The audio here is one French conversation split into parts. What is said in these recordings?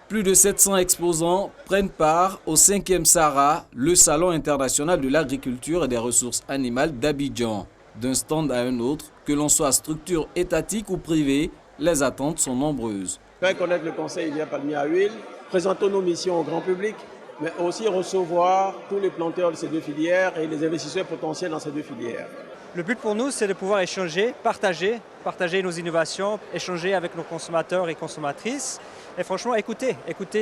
Plus de 700 exposants prennent part au 5e Sahara, le Salon international de l'agriculture et des ressources animales d'Abidjan. D'un stand à un autre, que l'on soit structure étatique ou privée, les attentes sont nombreuses. Faire connaître le conseil Idéal Palmier à Huile, présentons nos missions au grand public, mais aussi recevoir tous les planteurs de ces deux filières et les investisseurs potentiels dans ces deux filières. Le but pour nous, c'est de pouvoir échanger, partager nos innovations, échanger avec nos consommateurs et consommatrices. Et franchement, écouter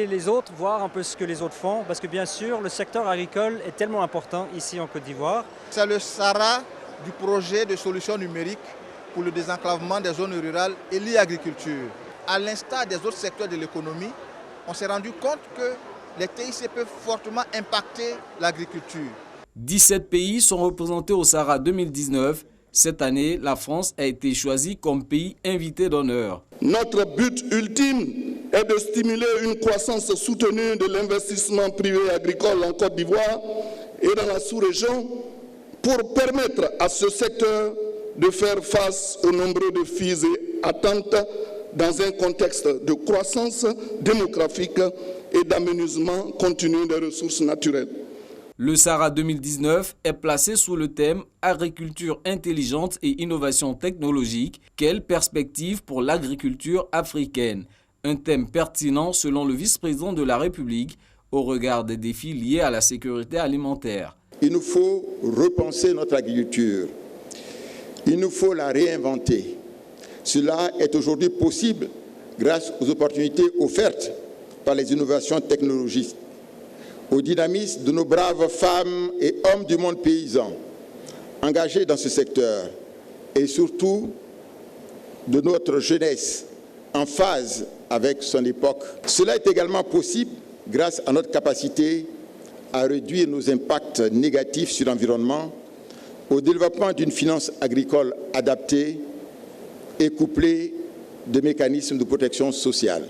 les autres, voir un peu ce que les autres font. Parce que bien sûr, le secteur agricole est tellement important ici en Côte d'Ivoire. C'est le Sahara du projet de solutions numériques pour le désenclavement des zones rurales et l'agriculture. À l'instar des autres secteurs de l'économie, on s'est rendu compte que les TIC peuvent fortement impacter l'agriculture. 17 pays sont représentés au Sahara 2019. Cette année, la France a été choisie comme pays invité d'honneur. Notre but ultime est de stimuler une croissance soutenue de l'investissement privé agricole en Côte d'Ivoire et dans la sous-région pour permettre à ce secteur de faire face aux nombreux défis et attentes dans un contexte de croissance démographique et d'amenuisement continu des ressources naturelles. Le Sahara 2019 est placé sous le thème « Agriculture intelligente et innovation technologique, quelle perspective pour l'agriculture africaine ?» Un thème pertinent selon le vice-président de la République au regard des défis liés à la sécurité alimentaire. Il nous faut repenser notre agriculture. Il nous faut la réinventer. Cela est aujourd'hui possible grâce aux opportunités offertes par les innovations technologiques, au dynamisme de nos braves femmes et hommes du monde paysan engagés dans ce secteur et surtout de notre jeunesse en phase avec son époque. Cela est également possible grâce à notre capacité à réduire nos impacts négatifs sur l'environnement, au développement d'une finance agricole adaptée et couplée de mécanismes de protection sociale.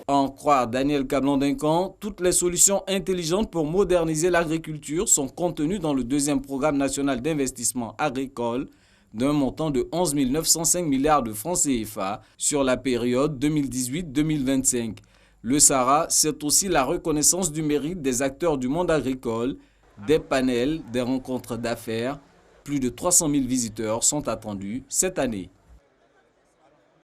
À en croire Daniel Kablan-Duncan, toutes les solutions intelligentes pour moderniser l'agriculture sont contenues dans le 2e programme national d'investissement agricole d'un montant de 11 905 milliards de francs CFA sur la période 2018-2025. Le Sahara, c'est aussi la reconnaissance du mérite des acteurs du monde agricole, des panels, des rencontres d'affaires. Plus de 300 000 visiteurs sont attendus cette année.